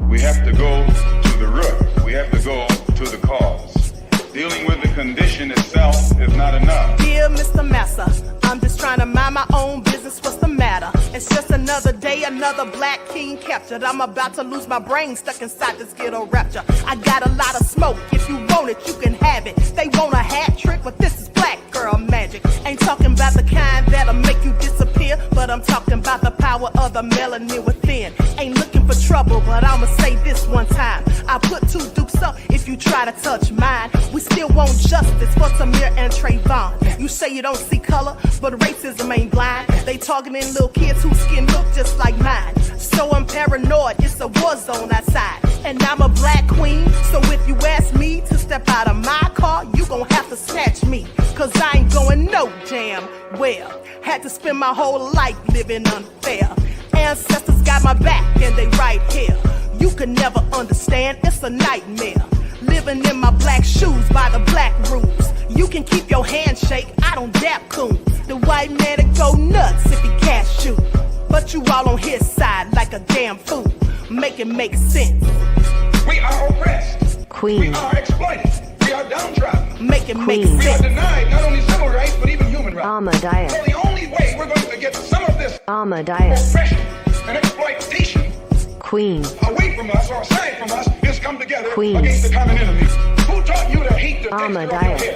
We have to go to the root. We have to go to the cause. Dealing with the condition itself is not enough. Dear Mr. Massa, I'm just trying to mind my own business. What's the matter? It's just another day, another black king captured. I'm about to lose my brain, stuck inside this ghetto rapture. I got a lot of smoke. If you want it, you can have it. They want a hat trick, but this is black girl magic. Ain't talking about the kind that'll make you disappear, but I'm talking about the power of the melanin within. Ain't looking for trouble, but I'ma say this one time. I put two dukes up if you try to touch mine. We still want justice for Samir and Trayvon. You say you don't see color, but racism ain't blind. They targeting little kids whose skin look just like mine. So I'm paranoid, it's a war zone outside. And I'm a black queen, so if you ask me to step out of my car, you gon' have to snatch me. Cause I ain't going no damn well. Had to spend my whole life living unfair. Ancestors got my back and they right here. You can never understand, it's a nightmare. Living in my black shoes by the black rules. You can keep your handshake, I don't dap coons. The white man will go nuts if he cash you. But you all on his side like a damn fool. Make it make sense. We are oppressed. Queen. We are exploited. We are downtrodden. Make it make Queen. We are sense. denied not only civil rights, but even human rights. Ahmadiyyah. So the only way we're going to get some of this Ahmadiyyah. oppression and exploitation Queen. away from us or aside from us is come together Queen. against the common enemy. Who taught you to hate the texture of your Ahmadiyyah. hair?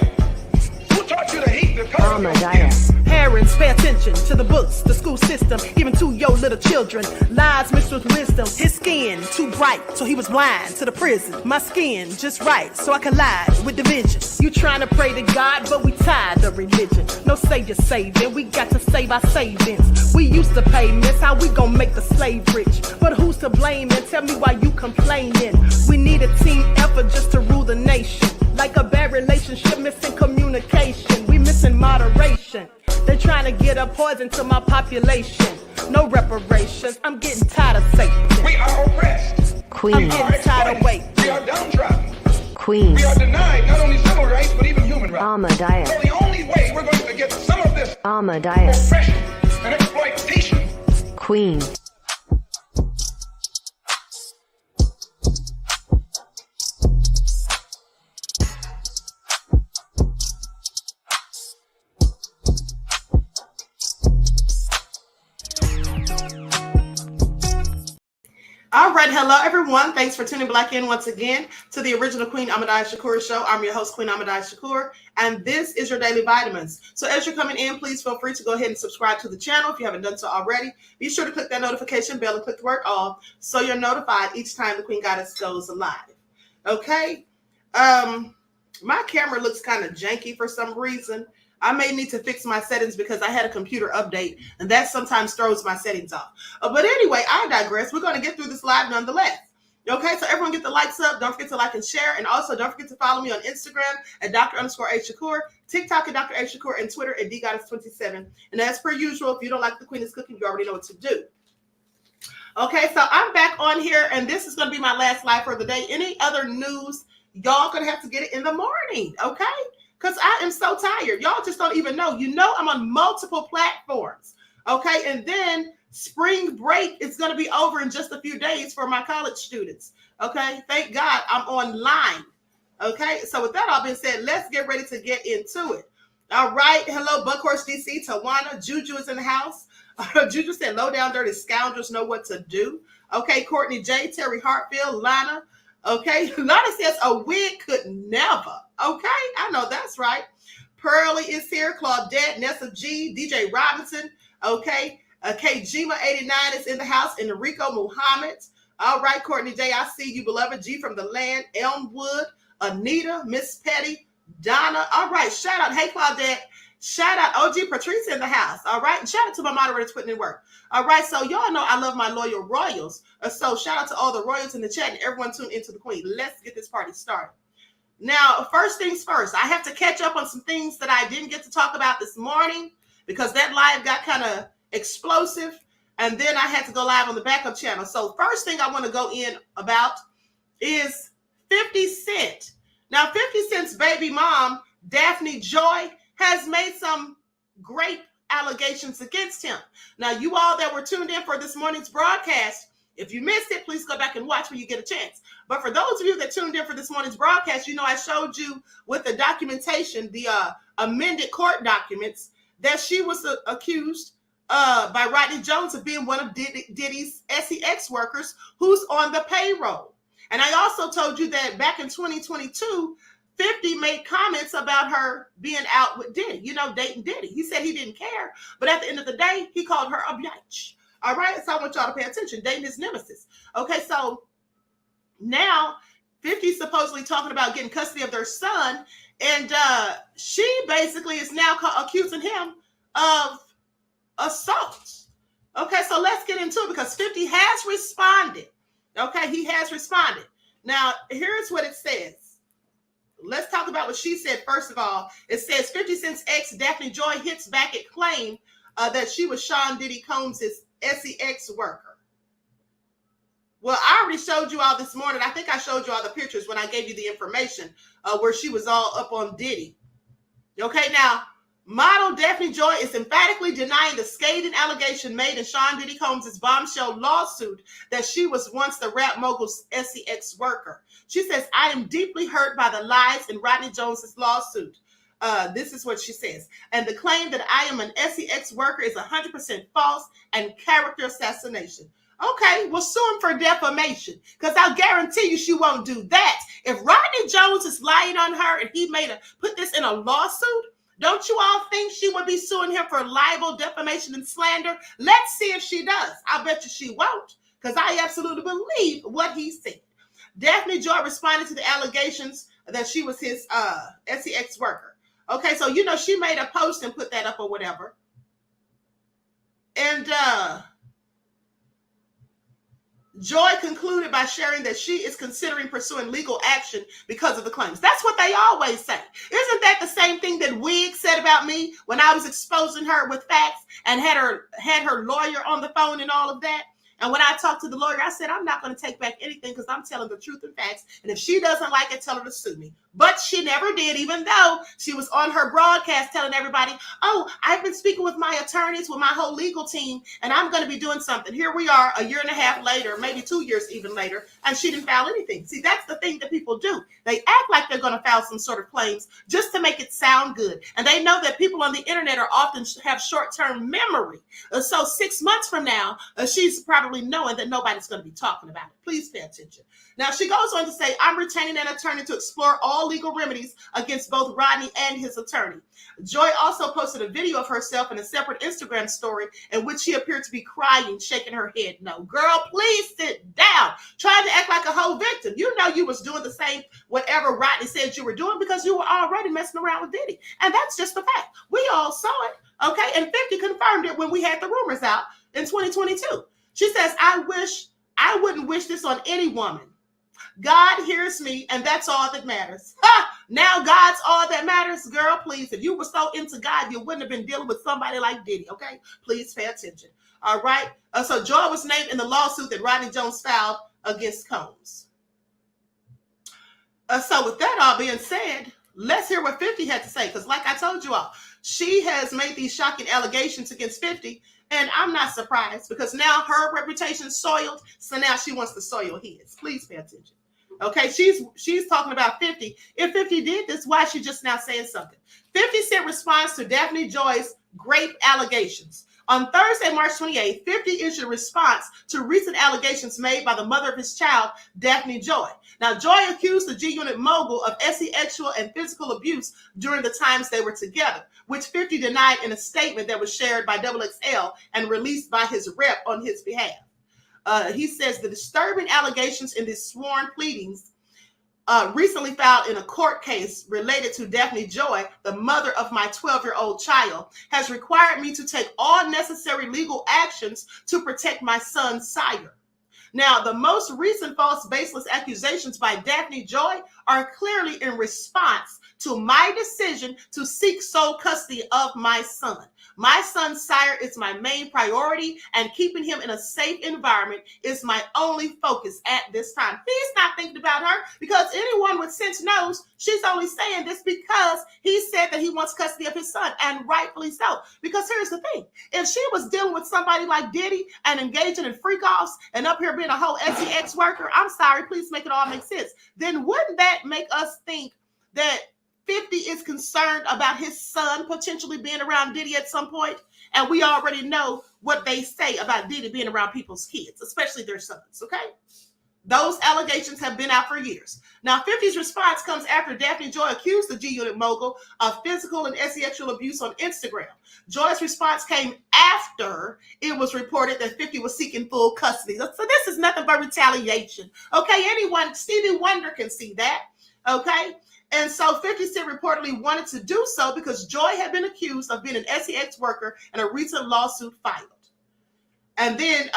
Who taught you to hate the color of your skin? Ahmadiyyah. Parents, pay attention to the books, the school system, even to your little children. Lies mixed with wisdom. His skin too bright, so he was blind to the prison. My skin just right, so I collide with division. You trying to pray to God, but we tired of religion. No savior saving, we got to save our savings. We used to pay miss, how we gon' make the slave rich? But who's to blame, and tell me why you complaining? We need a team effort just to rule the nation. Like a bad relationship, missing communication. We missing moderation. They're trying to get a poison to my population. No reparations. I'm getting tired of Satan. We are oppressed. Queen. I'm getting tired of waiting. We are downtrodden. Queen. We are denied not only civil rights, but even human rights. Ahmadiyyah. So the only way we're going to get some of this Ahmadiyyah. oppression and exploitation. Queen. All right, hello everyone. Thanks for tuning back in once again to the original Queen Ahmadiyyah Shakur show. I'm your host, Queen Ahmadiyyah Shakur, and this is your daily vitamins. So as you're coming in, please feel free to go ahead and subscribe to the channel if you haven't done so already. Be sure to click that notification bell and click the word all so you're notified each time the Queen Goddess goes live. Okay. My camera looks kind of janky for some reason. I may need to fix my settings because I had a computer update, and that sometimes throws my settings off. But anyway, I digress. We're going to get through this live nonetheless. Okay, so everyone get the likes up. Don't forget to like and share. And also don't forget to follow me on Instagram at Dr._A_Shakur, TikTok at Dr. A Shakur, and Twitter at DGoddess27. And as per usual, if you don't like the Queen is cooking, you already know what to do. Okay, so I'm back on here, and this is going to be my last live for the day. Any other news, y'all going to have to get it in the morning, okay? Because I am so tired. Y'all just don't even know. You know I'm on multiple platforms. Okay. And then spring break is going to be over in just a few days for my college students. Okay. Thank God I'm online. Okay. So with that all being said, let's get ready to get into it. All right. Hello, Buckhorse DC, Tawana. Juju is in the house. Juju said, low down dirty scoundrels know what to do. Okay. Courtney J, Terry Hartfield, Lana. Okay. Lana says a wig could never. Okay, I know that's right. Pearly is here. Claudette, Nessa G, DJ Robinson. Okay, KJima89 is in the house. Enrico Muhammad. All right, Courtney J, I see you, beloved. G from the land. Elmwood, Anita, Miss Petty, Donna. All right, shout out. Hey, Claudette. Shout out OG Patrice in the house. All right, and shout out to my moderators putting in work. All right, so y'all know I love my loyal royals. So shout out to all the royals in the chat and everyone tuned into the Queen. Let's get this party started. Now, first things first, I have to catch up on some things that I didn't get to talk about this morning because that live got kind of explosive. And then I had to go live on the backup channel. So first thing I want to go in about is 50 Cent. Now, 50 Cent's baby mom, Daphne Joy, has made some great allegations against him. Now, you all that were tuned in for this morning's broadcast If you missed it, please go back and watch when you get a chance. But for those of you that tuned in for this morning's broadcast, you know I showed you with the documentation, the amended court documents, that she was accused by Rodney Jones of being one of Diddy's SEX workers who's on the payroll. And I also told you that back in 2022, 50 made comments about her being out with Diddy, you know, dating Diddy. He said he didn't care, but at the end of the day, he called her a bitch. All right, so I want y'all to pay attention. Dating his nemesis. Okay, so now 50's supposedly talking about getting custody of their son, and she basically is now accusing him of assault. Okay, so let's get into it because 50 has responded. Okay, he has responded. Now, here's what it says. Let's talk about what she said. First of all, it says 50 Cent's ex Daphne Joy hits back at claim that she was Sean Diddy Combs' SEX worker. Well, I already showed you all this morning. I think I showed you all the pictures when I gave you the information where she was all up on Diddy. Okay, now, model Daphne Joy is emphatically denying the scathing allegation made in Sean Diddy Combs' bombshell lawsuit that she was once the rap mogul's SEX worker. She says, I am deeply hurt by the lies in Rodney Jones' lawsuit. This is what she says. And the claim that I am an SEX worker is 100% false and character assassination. Okay, well, sue him for defamation because I'll guarantee you she won't do that. If Rodney Jones is lying on her and he put this in a lawsuit, don't you all think she would be suing him for libel, defamation, and slander? Let's see if she does. I bet you she won't because I absolutely believe what he said. Daphne Joy responded to the allegations that she was his SEX worker. Okay, so, you know, she made a post and put that up or whatever. And Joy concluded by sharing that she is considering pursuing legal action because of the claims. That's what they always say. Isn't that the same thing that Wig said about me when I was exposing her with facts and had her lawyer on the phone and all of that? And when I talked to the lawyer, I said, I'm not going to take back anything because I'm telling the truth and facts. And if she doesn't like it, tell her to sue me. But she never did, even though she was on her broadcast telling everybody, oh, I've been speaking with my attorneys, with my whole legal team, and I'm going to be doing something. Here we are a year and a half later, maybe 2 years even later, and she didn't file anything. See, that's the thing that people do. They act like they're going to file some sort of claims just to make it sound good. And they know that people on the internet are often have short-term memory. So 6 months from now, she's probably knowing that nobody's going to be talking about it. Please pay attention. Now, she goes on to say, I'm retaining an attorney to explore all legal remedies against both Rodney and his attorney. Joy also posted a video of herself in a separate Instagram story in which she appeared to be crying, shaking her head. No, girl, please sit down. Trying to act like a whole victim. You know you was doing the same whatever Rodney said you were doing because you were already messing around with Diddy. And that's just the fact. We all saw it, okay? And 50 confirmed it when we had the rumors out in 2022. She says, I wouldn't wish this on any woman. God hears me, and that's all that matters. Now God's all that matters, girl, please. If you were so into God, you wouldn't have been dealing with somebody like Diddy, okay? Please pay attention. All right? So Joy was named in the lawsuit that Rodney Jones filed against Combs. So with that all being said, let's hear what 50 had to say, because like I told you all, she has made these shocking allegations against 50, and I'm not surprised because now her reputation is soiled, so now she wants to soil his. Please pay attention. Okay, she's talking about 50. If 50 did this, why is she just now saying something? 50 Cent responds to Daphne Joy's grape allegations. On Thursday, March 28th, 50 issued a response to recent allegations made by the mother of his child, Daphne Joy. Now, Joy accused the G-Unit mogul of sexual and physical abuse during the times they were together, which 50 denied in a statement that was shared by XXL and released by his rep on his behalf. He says the disturbing allegations in these sworn pleadings recently filed in a court case related to Daphne Joy, the mother of my 12-year-old child, has required me to take all necessary legal actions to protect my son, sire. Now, the most recent false, baseless accusations by Daphne Joy are clearly in response to my decision to seek sole custody of my son. My son, sire, is my main priority, and keeping him in a safe environment is my only focus at this time. He's not thinking about her because anyone with sense knows she's only saying this because he said that he wants custody of his son, and rightfully so. Because here's the thing. If she was dealing with somebody like Diddy and engaging in freak-offs and up here being a whole SEX worker, I'm sorry, please make it all make sense. Then wouldn't that make us think that 50 is concerned about his son potentially being around Diddy at some point? And we already know what they say about Diddy being around people's kids, especially their sons, okay? Those allegations have been out for years. Now, 50's response comes after Daphne Joy accused the G-Unit mogul of physical and sexual abuse on Instagram. Joy's response came after it was reported that 50 was seeking full custody. So this is nothing but retaliation. Okay, anyone, Stevie Wonder can see that. Okay, and so 50 Cent reportedly wanted to do so because Joy had been accused of being an SEX worker in a recent lawsuit filed. And then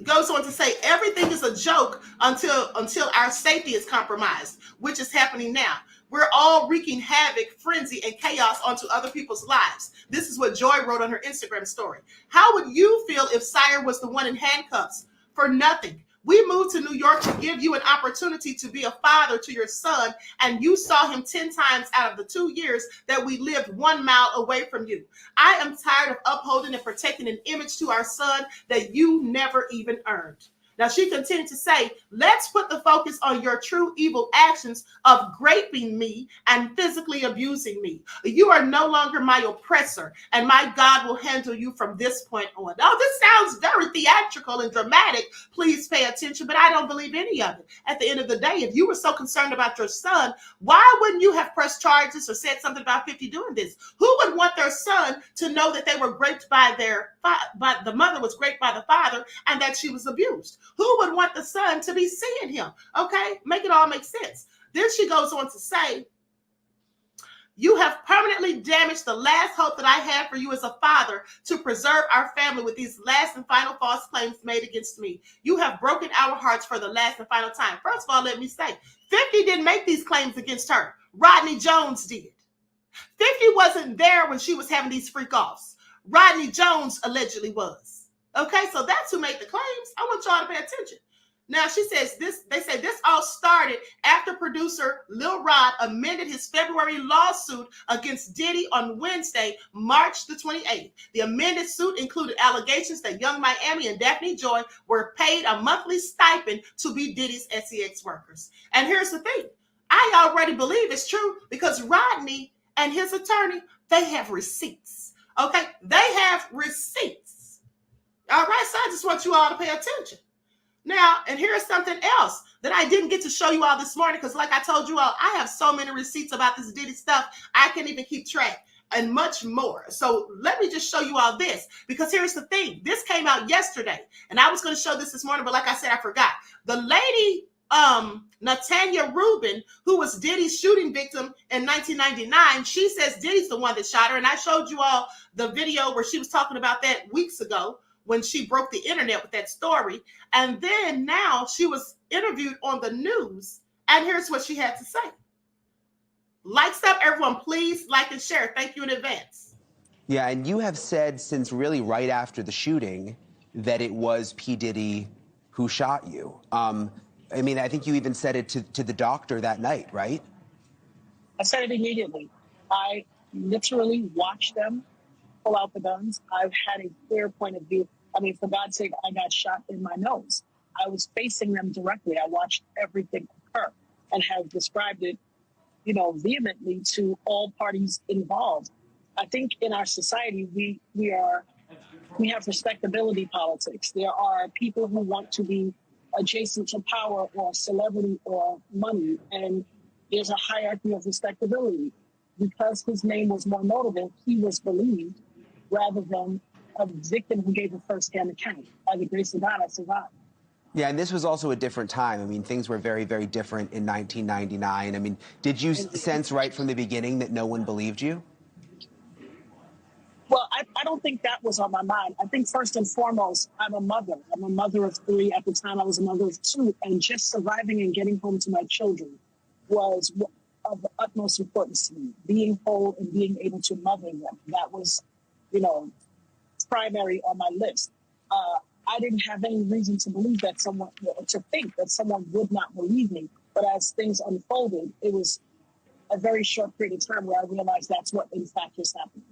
goes on to say everything is a joke until our safety is compromised, which is happening now. We're all wreaking havoc, frenzy, and chaos onto other people's lives. This is what Joy wrote on her Instagram story. How would you feel if Sire was the one in handcuffs for nothing? We moved to New York to give you an opportunity to be a father to your son, and you saw him 10 times out of the 2 years that we lived 1 mile away from you. I am tired of upholding and protecting an image to our son that you never even earned. Now, she continued to say, let's put the focus on your true evil actions of raping me and physically abusing me. You are no longer my oppressor, and my God will handle you from this point on. Oh, this sounds very theatrical and dramatic. Please pay attention, but I don't believe any of it. At the end of the day, if you were so concerned about your son, why wouldn't you have pressed charges or said something about 50 doing this? Who would want their son to know that they were raped by the mother was raped by the father and that she was abused? Who would want the son to be seeing him? Okay, make it all make sense. Then she goes on to say, you have permanently damaged the last hope that I had for you as a father to preserve our family with these last and final false claims made against me. You have broken our hearts for the last and final time. First of all, let me say, 50 didn't make these claims against her. Rodney Jones did. 50 wasn't there when she was having these freak-offs. Rodney Jones allegedly was. Okay, so that's who made the claims. I want y'all to pay attention. Now, she says this, they say this all started after producer Lil Rod amended his February lawsuit against Diddy on Wednesday, March the 28th. The amended suit included allegations that Young Miami and Daphne Joy were paid a monthly stipend to be Diddy's SEX workers. And here's the thing. I already believe it's true because Rodney and his attorney, they have receipts. Okay, they have receipts. All right, so I just want you all to pay attention. Now, and here's something else that I didn't get to show you all this morning because like I told you all, I have so many receipts about this Diddy stuff, I can't even keep track and much more. So let me just show you all this because here's the thing. This came out yesterday and I was going to show this morning, but like I said, I forgot. The lady, Nat Rubin, who was Diddy's shooting victim in 1999, she says Diddy's the one that shot her. And I showed you all the video where she was talking about that weeks ago, when she broke the internet with that story. And then now she was interviewed on the news. And here's what she had to say. Likes up, everyone. Please like and share. Thank you in advance. Yeah, and you have said since really right after the shooting that it was P. Diddy who shot you. I mean, I think you even said it to the doctor that night, right? I said it immediately. I literally watched them pull out the guns. I've had a clear point of view. I mean, for God's sake, I got shot in my nose. I was facing them directly. I watched everything occur and have described it, vehemently to all parties involved. I think in our society, we have respectability politics. There are people who want to be adjacent to power or celebrity or money, and there's a hierarchy of respectability. Because his name was more notable, he was believed rather than a victim who gave a first-hand account. By the grace of God, I survived. Yeah, and this was also a different time. I mean, things were very, very different in 1999. I mean, did you sense right from the beginning that no one believed you? Well, I don't think that was on my mind. I think first and foremost, I'm a mother. I'm a mother of 3. At the time, I was a mother of 2. And just surviving and getting home to my children was of the utmost importance to me. Being whole and being able to mother them. That was, primary on my list. I didn't have any reason to believe that to think that someone would not believe me. But as things unfolded, it was a very short period of time where I realized that's what in fact was happening.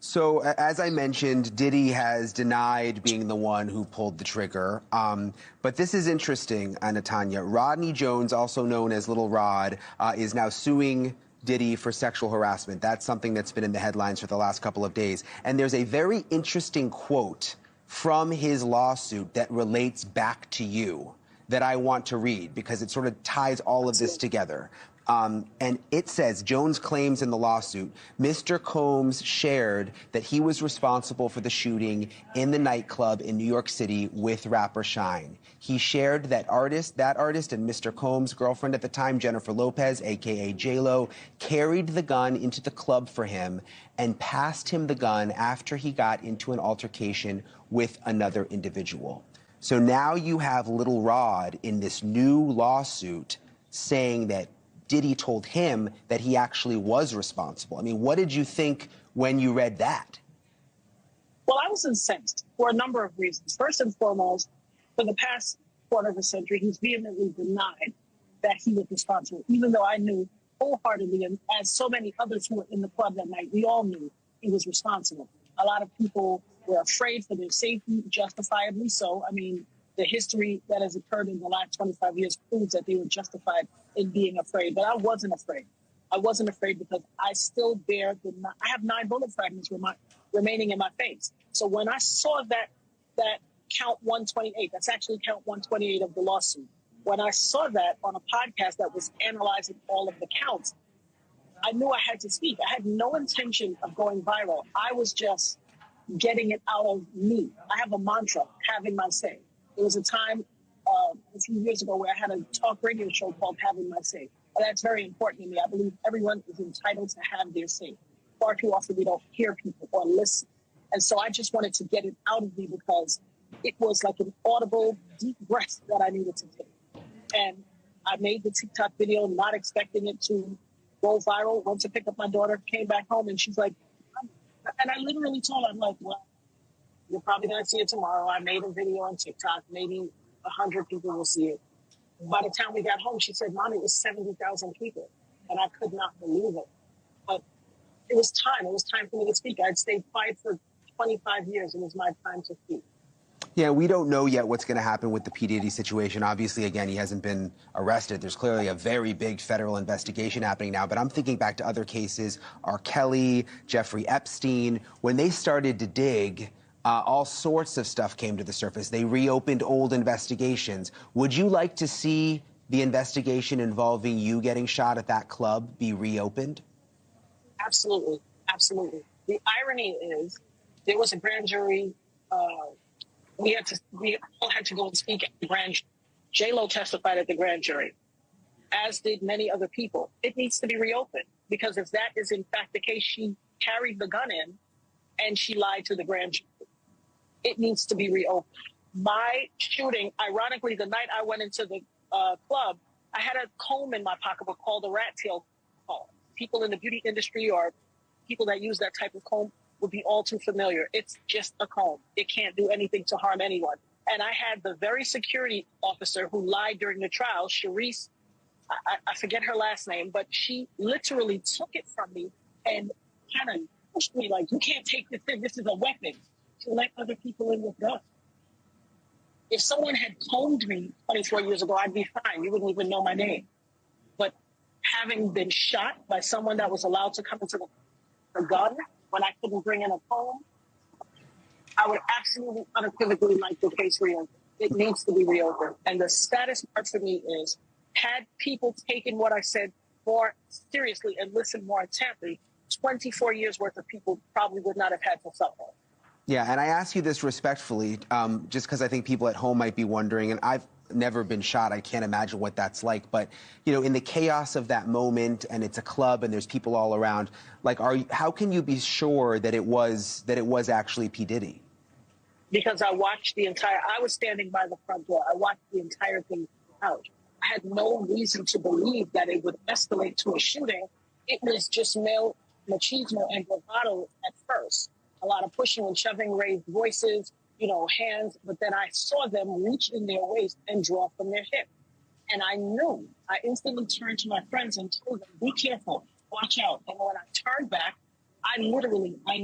So, as I mentioned, Diddy has denied being the one who pulled the trigger. But this is interesting, Natanya. Rodney Jones, also known as Little Rod, is now suing Diddy for sexual harassment. That's something that's been in the headlines for the last couple of days. And there's a very interesting quote from his lawsuit that relates back to you that I want to read because it sort of ties all of this together. And it says, Jones claims in the lawsuit, Mr. Combs shared that he was responsible for the shooting in the nightclub in New York City with rapper Shine. He shared that artist and Mr. Combs' girlfriend at the time, Jennifer Lopez, a.k.a. J-Lo, carried the gun into the club for him and passed him the gun after he got into an altercation with another individual. So now you have Little Rod in this new lawsuit saying that Diddy told him that he actually was responsible. I mean, what did you think when you read that? Well, I was incensed for a number of reasons. First and foremost, for the past quarter of a century, he's vehemently denied that he was responsible, even though I knew wholeheartedly, and as so many others who were in the club that night, we all knew he was responsible. A lot of people were afraid for their safety, justifiably so. I mean, the history that has occurred in the last 25 years proves that they were justified in being afraid. But I wasn't afraid. I wasn't afraid because I still bear I have 9 bullet fragments remaining in my face. So when I saw that count 128, that's actually count 128 of the lawsuit. When I saw that on a podcast that was analyzing all of the counts, I knew I had to speak. I had no intention of going viral. I was just getting it out of me. I have a mantra, having my say. There was a time a few years ago where I had a talk radio show called Having My Say. And that's very important to me. I believe everyone is entitled to have their say. Far too often we don't hear people or listen. And so I just wanted to get it out of me because it was like an audible, deep breath that I needed to take. And I made the TikTok video not expecting it to go viral. Went to pick up my daughter, came back home, and she's like, and I literally told her, I'm like, well, you're probably going to see it tomorrow. I made a video on TikTok. Maybe 100 people will see it. By the time we got home, she said, Mommy, it was 70,000 people. And I could not believe it. But it was time. It was time for me to speak. I'd stayed quiet for 25 years. It was my time to speak. Yeah, we don't know yet what's going to happen with the P. Diddy situation. Obviously, again, he hasn't been arrested. There's clearly a very big federal investigation happening now. But I'm thinking back to other cases, R. Kelly, Jeffrey Epstein. When they started to dig, all sorts of stuff came to the surface. They reopened old investigations. Would you like to see the investigation involving you getting shot at that club be reopened? Absolutely. Absolutely. The irony is there was a grand jury. We all had to go and speak at the grand jury. J-Lo testified at the grand jury, as did many other people. It needs to be reopened because if that is in fact the case, she carried the gun in and she lied to the grand jury. It needs to be reopened. My shooting, ironically, the night I went into the club, I had a comb in my pocketbook called a rat tail comb. People in the beauty industry or people that use that type of comb would be all too familiar. It's just a comb. It can't do anything to harm anyone. And I had the very security officer who lied during the trial, Sharice, I forget her last name, but she literally took it from me and kind of pushed me like, you can't take this in. This is a weapon. To let other people in with guns. If someone had combed me 24 years ago, I'd be fine. You wouldn't even know my name. But having been shot by someone that was allowed to come into the gun when I couldn't bring in a comb, I would absolutely unequivocally like the case reopened. It needs to be reopened. And the saddest part for me is, had people taken what I said more seriously and listened more intently, 24 years worth of people probably would not have had to suffer. Yeah, and I ask you this respectfully, just because I think people at home might be wondering, and I've never been shot. I can't imagine what that's like. But, you know, in the chaos of that moment, and it's a club and there's people all around, like, how can you be sure that it was actually P. Diddy? Because I watched I was standing by the front door. I watched the entire thing out. I had no reason to believe that it would escalate to a shooting. It was just male machismo and bravado at first. A lot of pushing and shoving, raised voices, you know, hands. But then I saw them reach in their waist and draw from their hip. And I knew. I instantly turned to my friends and told them, be careful, watch out. And when I turned back, I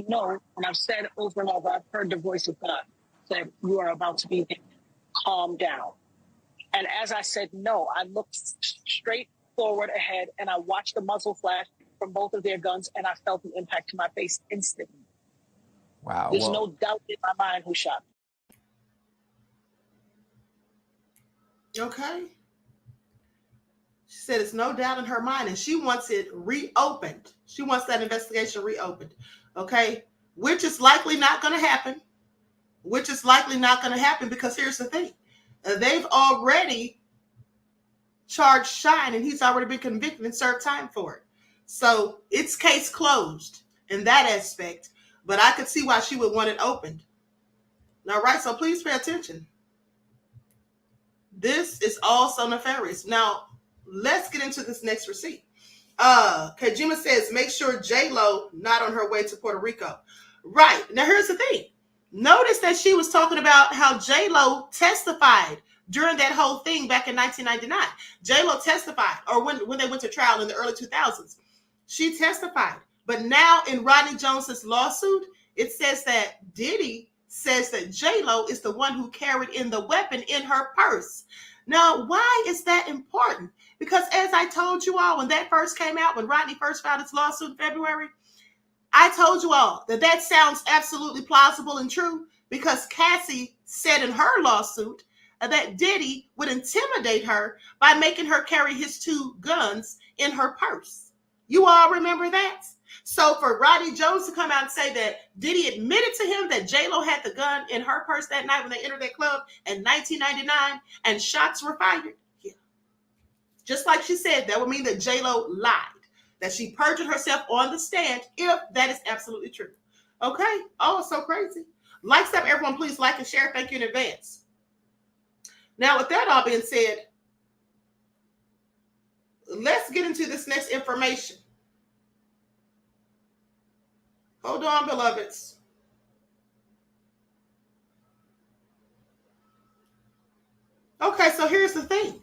know, and I've said over and over, I've heard the voice of God said, you are about to be hit. Calm down. And as I said, no, I looked straight forward ahead and I watched the muzzle flash from both of their guns and I felt the impact to my face instantly. Wow. There's no doubt in my mind who shot me. Okay. She said it's no doubt in her mind and she wants it reopened. She wants that investigation reopened. Okay. Which is likely not going to happen. Because here's the thing. They've already charged Shine and he's already been convicted and served time for it. So it's case closed in that aspect, but I could see why she would want it opened. All right, so please pay attention. This is also nefarious. Now, let's get into this next receipt. Kajima says, make sure J-Lo not on her way to Puerto Rico. Right, now here's the thing. Notice that she was talking about how J-Lo testified during that whole thing back in 1999. J-Lo testified, or when they went to trial in the early 2000s. She testified. But now in Rodney Jones's lawsuit, it says that Diddy says that J-Lo is the one who carried in the weapon in her purse. Now, why is that important? Because as I told you all, when that first came out, when Rodney first filed his lawsuit in February, I told you all that that sounds absolutely plausible and true because Cassie said in her lawsuit that Diddy would intimidate her by making her carry his 2 guns in her purse. You all remember that? So for Rodney Jones to come out and say that Diddy admitted to him that J-Lo had the gun in her purse that night when they entered that club in 1999 and shots were fired, yeah. Just like she said, that would mean that J-Lo lied, that she perjured herself on the stand if that is absolutely true. Okay? Oh, it's so crazy. Like stuff, everyone, please like and share. Thank you in advance. Now, with that all being said, let's get into this next information. Hold on, beloveds. Okay, so here's the thing.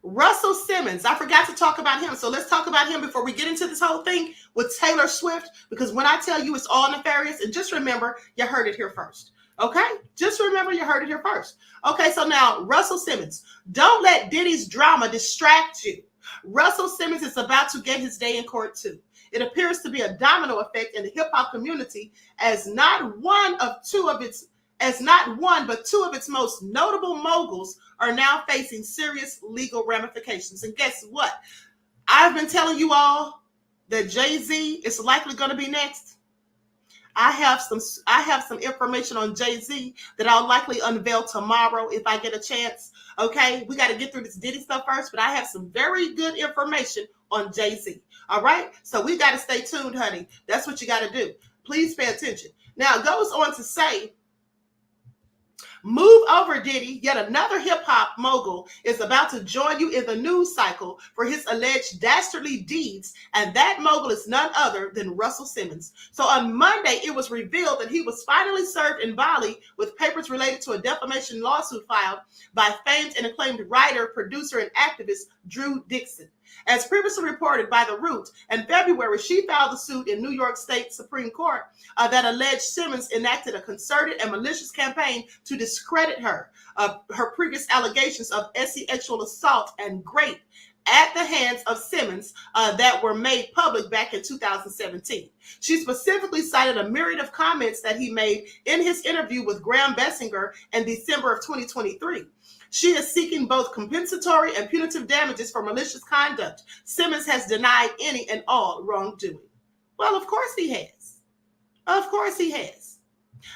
Russell Simmons, I forgot to talk about him. So let's talk about him before we get into this whole thing with Taylor Swift, because when I tell you it's all nefarious, and just remember, you heard it here first. Okay? Just remember you heard it here first. Okay, so now Russell Simmons, don't let Diddy's drama distract you. Russell Simmons is about to get his day in court too. It appears to be a domino effect in the hip hop community as not one but two of its most notable moguls are now facing serious legal ramifications. And guess what? I've been telling you all that Jay-Z is likely going to be next. I have some information on Jay-Z that I'll likely unveil tomorrow if I get a chance. Okay, we got to get through this Diddy stuff first, but I have some very good information on Jay-Z. All right, so we got to stay tuned, honey. That's what you got to do. Please pay attention. Now, it goes on to say, move over, Diddy. Yet another hip-hop mogul is about to join you in the news cycle for his alleged dastardly deeds, and that mogul is none other than Russell Simmons. So on Monday, it was revealed that he was finally served in Bali with papers related to a defamation lawsuit filed by famed and acclaimed writer, producer, and activist Drew Dixon. As previously reported by The Root, in February, she filed the suit in New York State Supreme Court that alleged Simmons enacted a concerted and malicious campaign to discredit her previous allegations of sexual assault and rape at the hands of Simmons that were made public back in 2017. She specifically cited a myriad of comments that he made in his interview with Graham Bessinger in December of 2023. She is seeking both compensatory and punitive damages for malicious conduct. Simmons has denied any and all wrongdoing. Well, of course he has. Of course he has.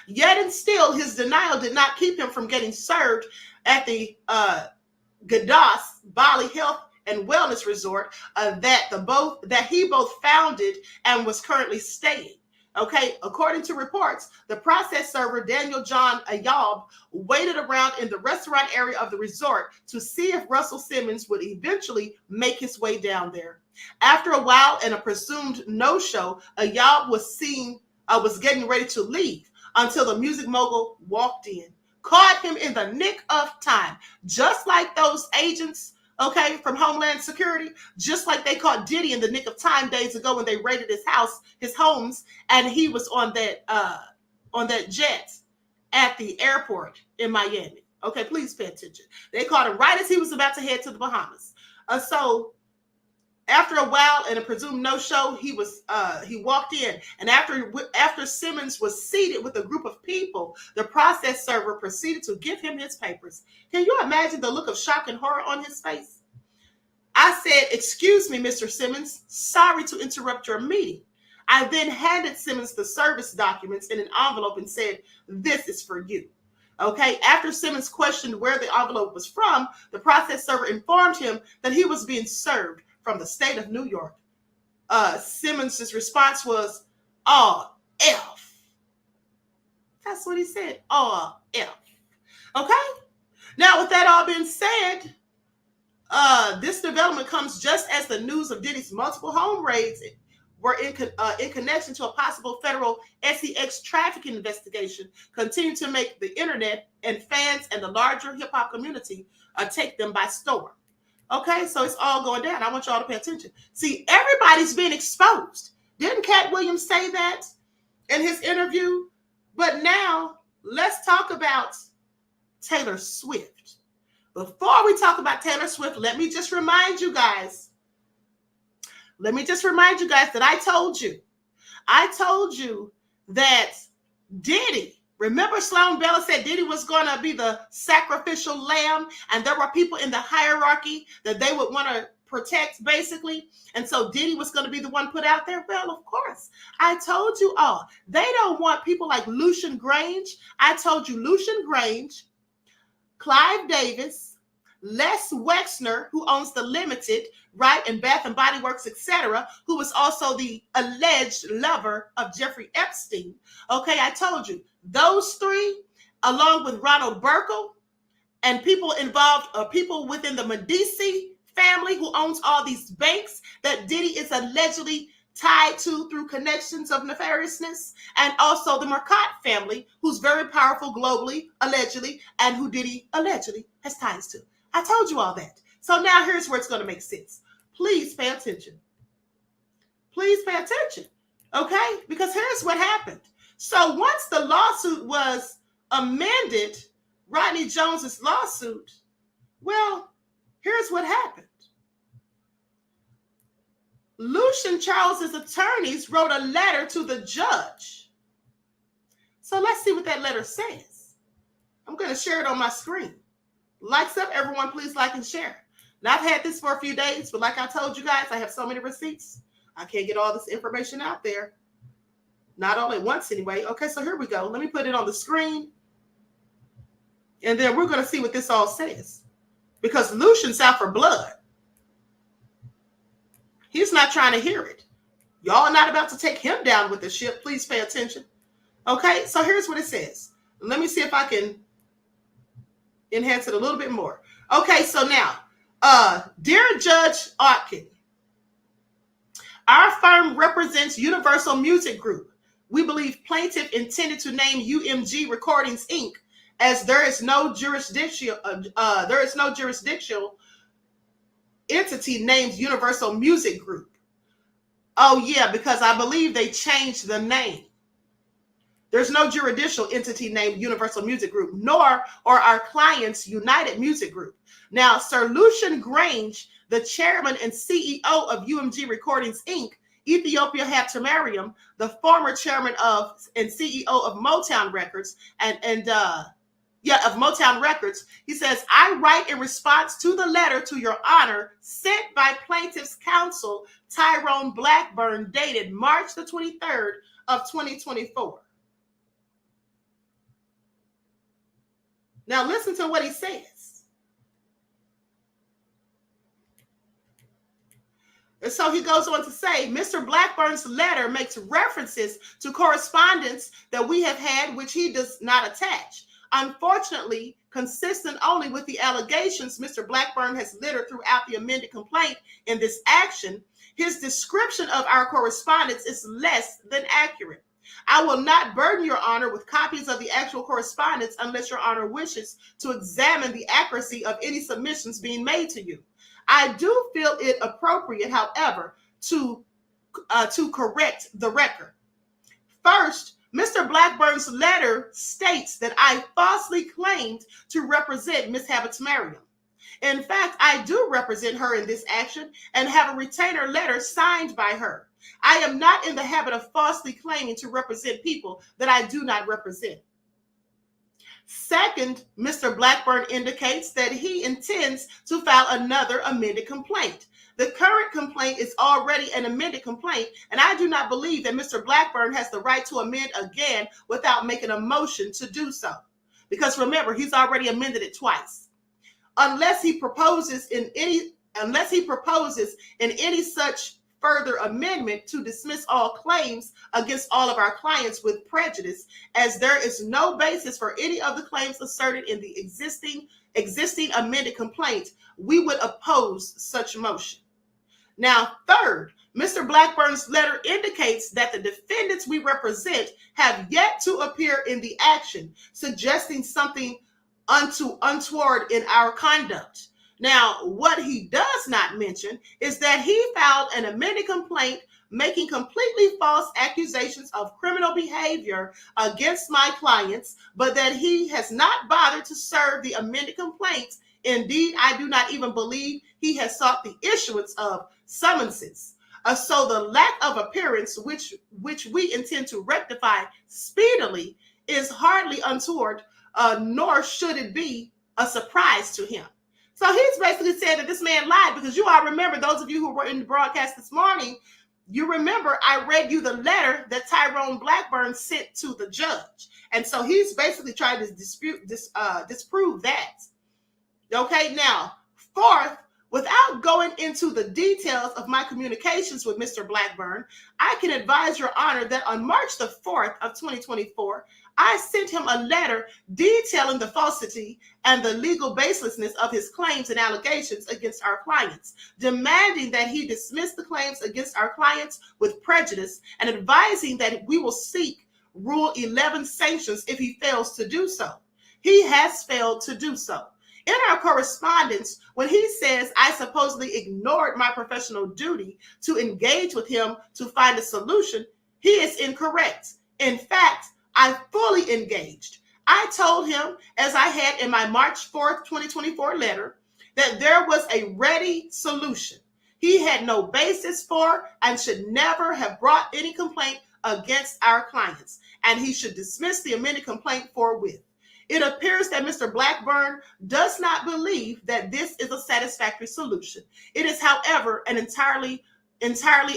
Yet and still, his denial did not keep him from getting served at the Gadas Bali Health and Wellness Resort that he both founded and was currently staying. Okay, according to reports, the process server Daniel John Ayab waited around in the restaurant area of the resort to see if Russell Simmons would eventually make his way down there. After a while and a presumed no-show, Ayab was getting ready to leave until the music mogul walked in, caught him in the nick of time, just like those agents okay, from Homeland Security, just like they caught Diddy in the nick of time days ago when they raided his house, his homes, and he was on that jet at the airport in Miami. Okay, please pay attention. They caught him right as he was about to head to the Bahamas. So after a while and a presumed no-show, he walked in, and after Simmons was seated with a group of people, the process server proceeded to give him his papers. Can you imagine the look of shock and horror on his face? I said, "Excuse me, Mr. Simmons, sorry to interrupt your meeting." I then handed Simmons the service documents in an envelope and said, "This is for you." Okay, after Simmons questioned where the envelope was from, the process server informed him that he was being served from the state of New York. Simmons' response was, "Oh, F." That's what he said, "Oh, F." Okay? Now, with that all being said, this development comes just as the news of Diddy's multiple home raids were in connection to a possible federal SEX trafficking investigation continue to make the internet and fans and the larger hip-hop community take them by storm. Okay, so it's all going down. I want y'all to pay attention. See, everybody's being exposed. Didn't Cat Williams say that in his interview? But now, let's talk about Taylor Swift. Before we talk about Taylor Swift, let me just remind you guys that I told you that Diddy, remember Sloan Bella said Diddy was going to be the sacrificial lamb, and there were people in the hierarchy that they would want to protect, basically, and so Diddy was going to be the one put out there. Well, of course, I told you all. They don't want people like Lucian Grainge. I told you Lucian Grainge, Clive Davis, Les Wexner, who owns the Limited, right, and Bath and Body Works, etc., who was also the alleged lover of Jeffrey Epstein. Okay, I told you, those three, along with Ronald Burkle, and people involved, people within the Medici family who owns all these banks that Diddy is allegedly tied to through connections of nefariousness, and also the Marcotte family, who's very powerful globally, allegedly, and who Diddy allegedly has ties to. I told you all that. So now here's where it's going to make sense. Please pay attention. Please pay attention, okay? Because here's what happened. So once the lawsuit was amended, Rodney Jones's lawsuit, well, here's what happened. Lucian Charles's attorneys wrote a letter to the judge. So let's see what that letter says. I'm going to share it on my screen. Likes up, everyone, please like and share. Now, I've had this for a few days, but like I told you guys, I have so many receipts. I can't get all this information out there. Not all at once anyway. Okay, so here we go. Let me put it on the screen. And then we're going to see what this all says. Because Lucian's out for blood. He's not trying to hear it. Y'all are not about to take him down with the ship. Please pay attention. Okay, so here's what it says. Let me see if I can enhance it a little bit more. Okay, so now, dear Judge Otkin, our firm represents Universal Music Group. We believe plaintiff intended to name UMG Recordings Inc. as there is no jurisdictional entity named Universal Music Group. Oh yeah, because I believe they changed the name. There's no judicial entity named Universal Music Group, nor are our clients United Music Group. Now, Sir Lucian Grainge, the chairman and CEO of UMG Recordings Inc., Ethiopia Habtemariam, the former chairman of and CEO of Motown Records, of Motown Records, he says, I write in response to the letter to your honor sent by plaintiff's counsel Tyrone Blackburn dated March the 23rd of 2024. Now listen to what he says. And so he goes on to say, Mr. Blackburn's letter makes references to correspondence that we have had, which he does not attach. Unfortunately, consistent only with the allegations Mr. Blackburn has littered throughout the amended complaint in this action, his description of our correspondence is less than accurate. I will not burden Your Honor with copies of the actual correspondence unless Your Honor wishes to examine the accuracy of any submissions being made to you. I do feel it appropriate, however, to correct the record. First, Mr. Blackburn's letter states that I falsely claimed to represent Ms. Habits-Mariam. In fact, I do represent her in this action and have a retainer letter signed by her. I am not in the habit of falsely claiming to represent people that I do not represent. Second, Mr. Blackburn indicates that he intends to file another amended complaint. The current complaint is already an amended complaint, and I do not believe that Mr. Blackburn has the right to amend again without making a motion to do so. Because remember, he's already amended it twice. Unless he proposes in any such further amendment to dismiss all claims against all of our clients with prejudice, as there is no basis for any of the claims asserted in the existing amended complaint, we would oppose such motion. Now, third, Mr. Blackburn's letter indicates that the defendants we represent have yet to appear in the action, suggesting something untoward in our conduct. Now, what he does not mention is that he filed an amended complaint making completely false accusations of criminal behavior against my clients, but that he has not bothered to serve the amended complaint. Indeed, I do not even believe he has sought the issuance of summonses. So the lack of appearance, which we intend to rectify speedily, is hardly untoward, nor should it be a surprise to him. So he's basically saying that this man lied, because you all remember, those of you who were in the broadcast this morning, you remember I read you the letter that Tyrone Blackburn sent to the judge. And so he's basically trying to disprove that. Okay, now, fourth, without going into the details of my communications with Mr. Blackburn, I can advise Your Honor that on March the 4th of 2024, I sent him a letter detailing the falsity and the legal baselessness of his claims and allegations against our clients, demanding that he dismiss the claims against our clients with prejudice and advising that we will seek Rule 11 sanctions if he fails to do so. He has failed to do so. In our correspondence, when he says I supposedly ignored my professional duty to engage with him to find a solution, he is incorrect. In fact, I fully engaged. I told him, as I had in my March 4th, 2024 letter, that there was a ready solution he had no basis for and should never have brought any complaint against our clients, and he should dismiss the amended complaint forthwith. It appears that Mr. Blackburn does not believe that this is a satisfactory solution. It is, however, an entirely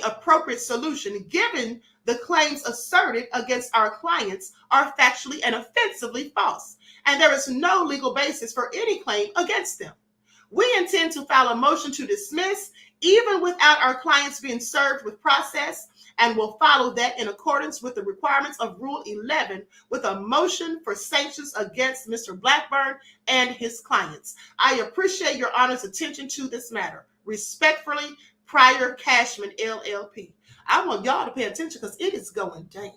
appropriate solution given the claims asserted against our clients are factually and offensively false, and there is no legal basis for any claim against them. We intend to file a motion to dismiss, even without our clients being served with process, and will follow that in accordance with the requirements of Rule 11 with a motion for sanctions against Mr. Blackburn and his clients. I appreciate Your Honor's attention to this matter. Respectfully, Pryor Cashman, LLP. I want y'all to pay attention because it is going down.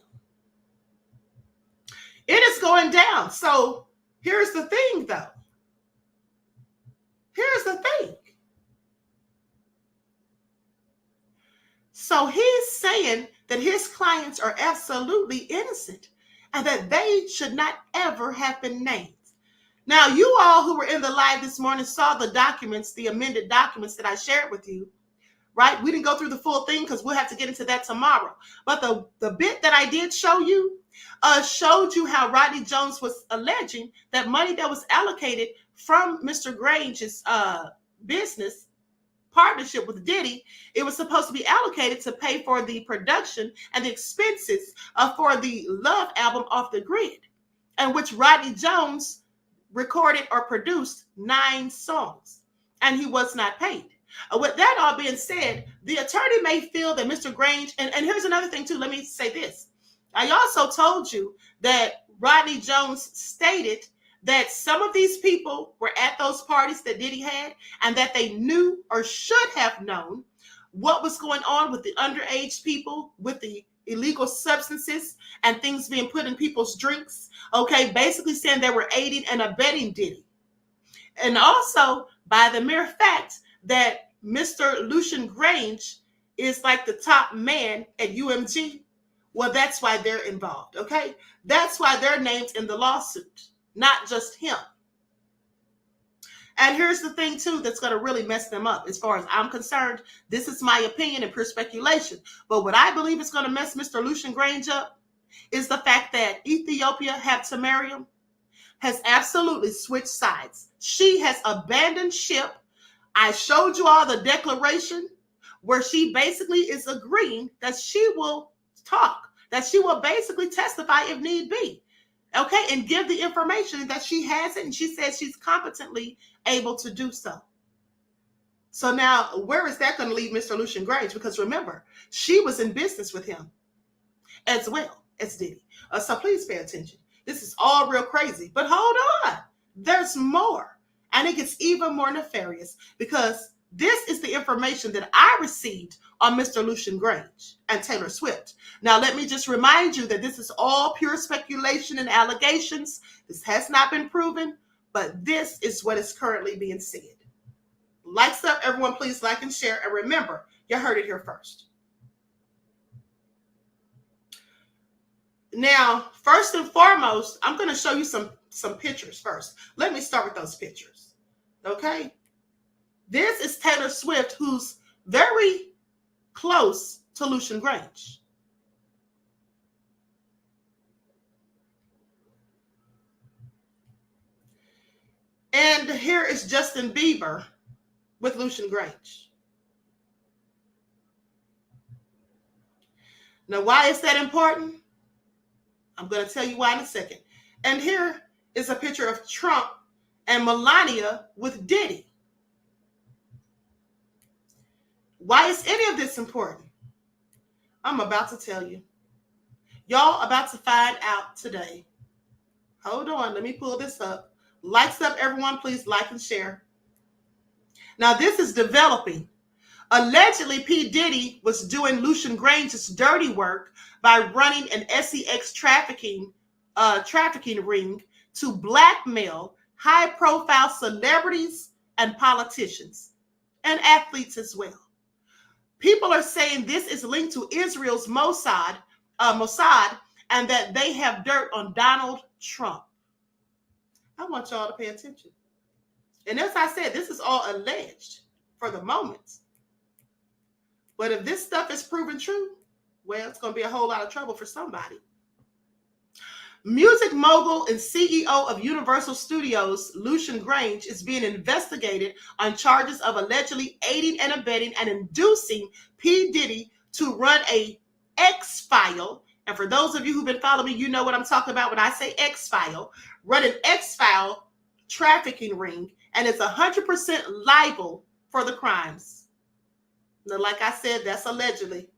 It is going down. So here's the thing, though. Here's the thing. So he's saying that his clients are absolutely innocent and that they should not ever have been named. Now, you all who were in the live this morning saw the documents, the amended documents that I shared with you, right? We didn't go through the full thing because we'll have to get into that tomorrow. But the bit that I did show you showed you how Rodney Jones was alleging that money that was allocated from Mr. Grainge's business partnership with Diddy, it was supposed to be allocated to pay for the production and the expenses for the Love album Off the Grid, in which Rodney Jones recorded or produced 9 songs, and he was not paid. With that all being said, the attorney may feel that Mr. Grainge, and here's another thing too, let me say this. I also told you that Rodney Jones stated that some of these people were at those parties that Diddy had and that they knew or should have known what was going on with the underage people, with the illegal substances and things being put in people's drinks. Okay, basically saying they were aiding and abetting Diddy. And also by the mere fact that Mr. Lucian Grainge is like the top man at UMG. Well, that's why they're involved, okay? That's why they're named in the lawsuit, not just him. And here's the thing, too, that's going to really mess them up. As far as I'm concerned, this is my opinion and pure speculation. But what I believe is going to mess Mr. Lucian Grainge up is the fact that Ethiopia Habtemariam has absolutely switched sides. She has abandoned ship. I showed you all the declaration where she basically is agreeing that she will talk, that she will basically testify if need be. Okay, and give the information that she has it, and she says she's competently able to do so. So now, where is that going to leave Mr. Lucian Grainge? Because remember, she was in business with him as well as Diddy. So please pay attention. This is all real crazy. But hold on. There's more. And it gets even more nefarious because this is the information that I received on Mr. Lucian Grainge and Taylor Swift. Now, let me just remind you that this is all pure speculation and allegations. This has not been proven, but this is what is currently being said. Likes up, everyone, please like and share. And remember, you heard it here first. Now, first and foremost, I'm going to show you some pictures first. Let me start with those pictures. Okay? This is Taylor Swift, who's very close to Lucian Grainge. And here is Justin Bieber with Lucian Grainge. Now, why is that important? I'm going to tell you why in a second. And here is a picture of Trump and Melania with Diddy. Why is any of this important? I'm about to tell you. Y'all about to find out today. Hold on, let me pull this up. Likes up, everyone, please like and share. Now, this is developing. Allegedly, P. Diddy was doing Lucian Grainge's dirty work by running an sex trafficking ring to blackmail high-profile celebrities and politicians and athletes as well. People are saying this is linked to Israel's Mossad, and that they have dirt on Donald Trump. I want y'all to pay attention. And as I said, this is all alleged for the moment. But if this stuff is proven true, well, it's going to be a whole lot of trouble for somebody. Music mogul and CEO of Universal Studios, Lucian Grainge, is being investigated on charges of allegedly aiding and abetting and inducing P. Diddy to run a X-File. And for those of you who've been following me, you know what I'm talking about when I say X-File. Run an X-File trafficking ring, and it's 100% liable for the crimes. Now, like I said, that's allegedly,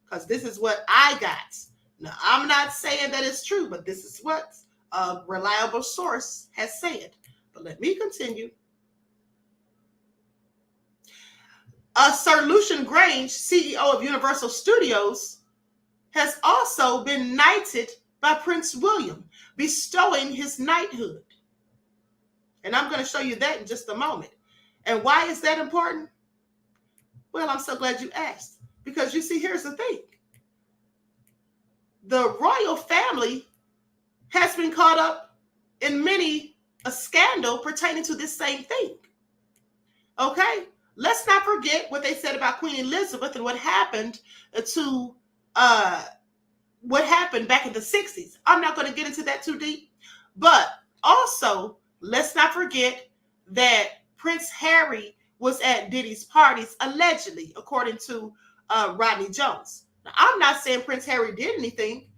because this is what I got. Now, I'm not saying that it's true, but this is what a reliable source has said. But let me continue. Sir Lucian Grainge, CEO of Universal Studios, has also been knighted by Prince William, bestowing his knighthood. And I'm going to show you that in just a moment. And why is that important? Well, I'm so glad you asked. Because you see, here's the thing. The royal family has been caught up in many a scandal pertaining to this same thing. Okay? Let's not forget what they said about Queen Elizabeth and what happened back in the 60s. I'm not going to get into that too deep. But also, let's not forget that Prince Harry was at Diddy's parties, allegedly, according to Rodney Jones. Now, I'm not saying Prince Harry did anything.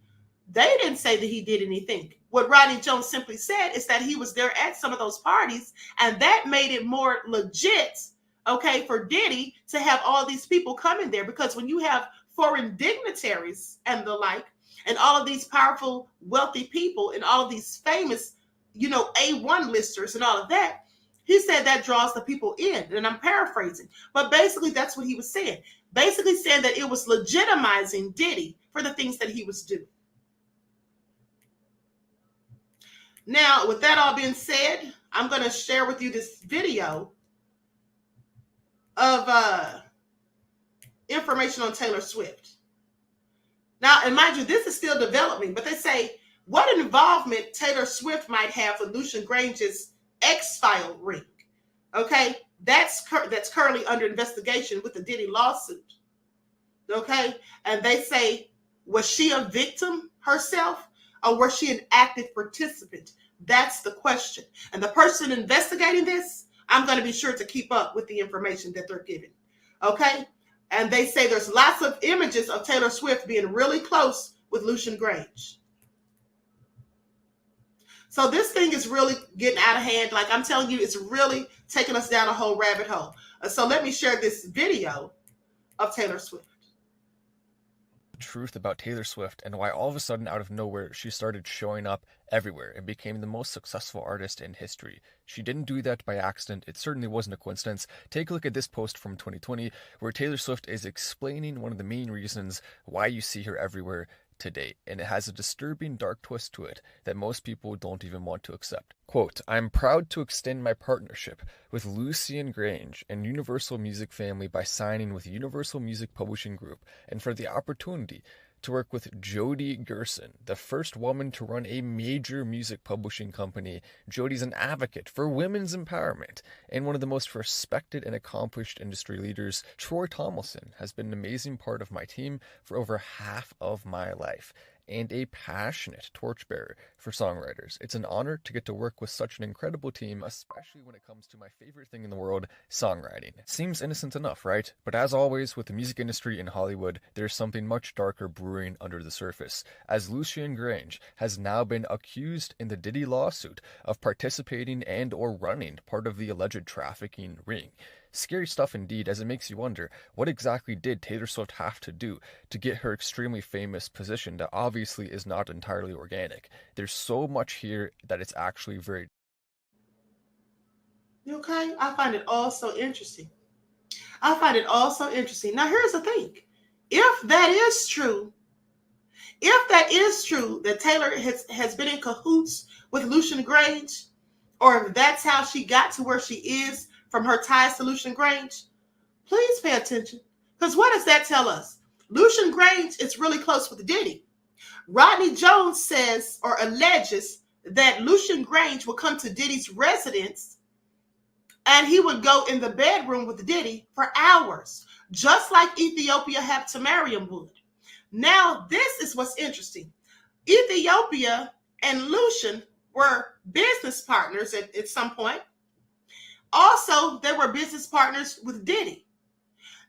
They didn't say that he did anything. What Rodney Jones simply said is that he was there at some of those parties, and that made it more legit, okay, for Diddy to have all these people coming there. Because when you have foreign dignitaries and the like, and all of these powerful, wealthy people, and all of these famous, A1 listers and all of that, He said that draws the people in, and I'm paraphrasing, but basically that's what he was saying. Basically saying that it was legitimizing Diddy for the things that he was doing. Now, with that all being said, I'm going to share with you this video of information on Taylor Swift. Now, and mind you, this is still developing, but they say what involvement Taylor Swift might have with Lucian Grainge's X-File ring. Okay, that's currently under investigation with the Diddy lawsuit. Okay, and they say, was she a victim herself, or was she an active participant? That's the question. And the person investigating this, I'm going to be sure to keep up with the information that they're giving. Okay, and they say there's lots of images of Taylor Swift being really close with Lucian Grainge. So this thing is really getting out of hand. Like I'm telling you, it's really taking us down a whole rabbit hole. So let me share this video of Taylor Swift. Truth about Taylor Swift and why all of a sudden out of nowhere she started showing up everywhere and became the most successful artist in history. She didn't do that by accident. It certainly wasn't a coincidence. Take a look at this post from 2020 where Taylor Swift is explaining one of the main reasons why you see her everywhere today, and it has a disturbing dark twist to it that most people don't even want to accept. Quote, "I'm proud to extend my partnership with Lucian Grainge and Universal Music family by signing with Universal Music Publishing Group, and for the opportunity to work with Jody Gerson, the first woman to run a major music publishing company. Jody's an advocate for women's empowerment and one of the most respected and accomplished industry leaders. Troy Tomlinson has been an amazing part of my team for over half of my life and a passionate torchbearer for songwriters. It's an honor to get to work with such an incredible team, especially when it comes to my favorite thing in the world, songwriting." Seems innocent enough, right? But as always with the music industry in Hollywood, there's something much darker brewing under the surface, as Lucian Grainge has now been accused in the Diddy lawsuit of participating and or running part of the alleged trafficking ring. Scary stuff indeed, as it makes you wonder, what exactly did Taylor Swift have to do to get her extremely famous position that obviously is not entirely organic? There's so much here that it's actually very... Okay, I find it all so interesting. I find it all so interesting. Now, here's the thing. If that is true that Taylor has been in cahoots with Lucian Grainge, or if that's how she got to where she is from her ties to Lucian Grainge, please pay attention. Because what does that tell us? Lucian Grainge is really close with Diddy. Rodney Jones says or alleges that Lucian Grainge would come to Diddy's residence and he would go in the bedroom with Diddy for hours, just like Ethiopia Haptemariam would. Now, this is what's interesting. Ethiopia and Lucian were business partners at some point. Also, they were business partners with Diddy.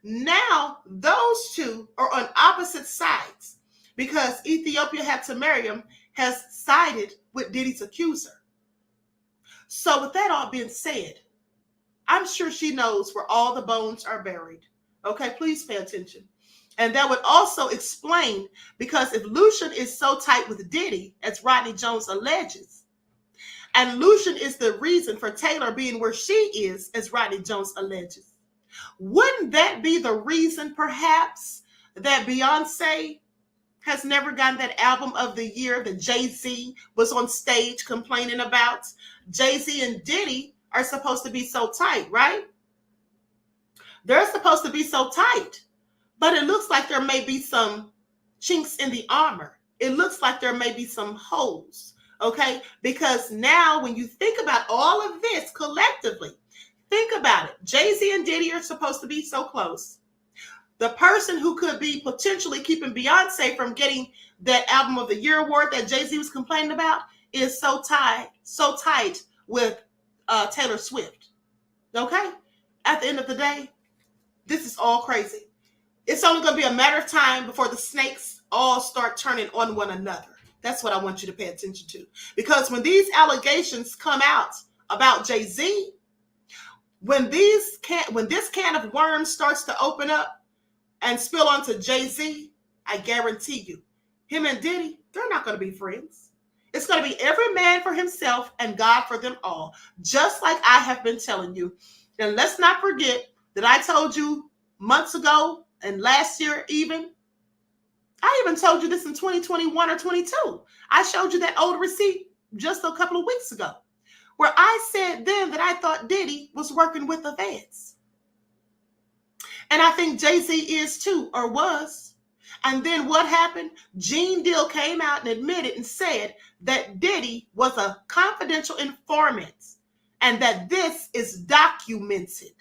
Now, those two are on opposite sides because Ethiopia Haptemariam has sided with Diddy's accuser. So with that all being said, I'm sure she knows where all the bones are buried. Okay, please pay attention. And that would also explain, because if Lucian is so tight with Diddy, as Rodney Jones alleges, and Lucian is the reason for Taylor being where she is, as Rodney Jones alleges, wouldn't that be the reason, perhaps, that Beyonce has never gotten that album of the year that Jay-Z was on stage complaining about? Jay-Z and Diddy are supposed to be so tight, right? They're supposed to be so tight, but it looks like there may be some chinks in the armor. It looks like there may be some holes. Okay, because now when you think about all of this collectively, think about it. Jay-Z and Diddy are supposed to be so close. The person who could be potentially keeping Beyonce from getting that Album of the Year award that Jay-Z was complaining about is so tight with Taylor Swift. Okay, at the end of the day, this is all crazy. It's only going to be a matter of time before the snakes all start turning on one another. That's what I want you to pay attention to. Because when these allegations come out about Jay-Z, when this can of worms starts to open up and spill onto Jay-Z, I guarantee you, him and Diddy, they're not going to be friends. It's going to be every man for himself and God for them all, just like I have been telling you. And let's not forget that I told you months ago and last year even. I even told you this in 2021 or 22. I showed you that old receipt just a couple of weeks ago, where I said then that I thought Diddy was working with the feds. And I think Jay-Z is too, or was. And then what happened? Gene Deal came out and admitted and said that Diddy was a confidential informant and that this is documented.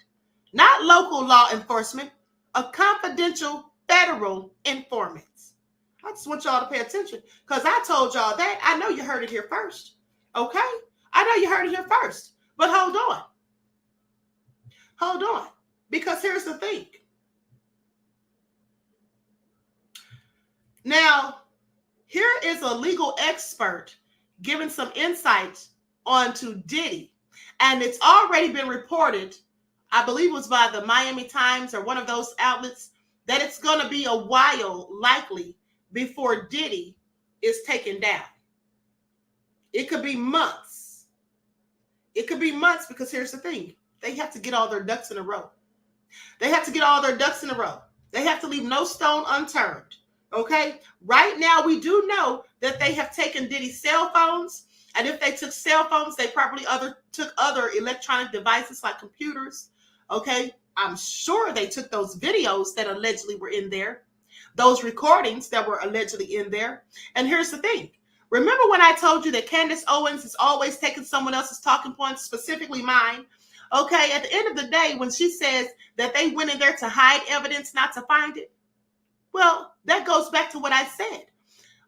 Not local law enforcement, a confidential federal informant. I just want y'all to pay attention because I told y'all that. I know you heard it here first. Okay? I know you heard it here first. But hold on. Hold on. Because here's the thing. Now, here is a legal expert giving some insight onto Diddy. And it's already been reported, I believe it was by the Miami Times or one of those outlets, that it's going to be a while likely before Diddy is taken down. It could be months. It could be months because here's the thing. They have to get all their ducks in a row. They have to get all their ducks in a row. They have to leave no stone unturned. Okay? Right now, we do know that they have taken Diddy's cell phones. And if they took cell phones, they probably took other electronic devices like computers. Okay? I'm sure they took those videos that allegedly were in there. Those recordings that were allegedly in there. And here's the thing. Remember when I told you that Candace Owens is always taking someone else's talking points, specifically mine? Okay, at the end of the day, when she says that they went in there to hide evidence, not to find it, well, that goes back to what I said.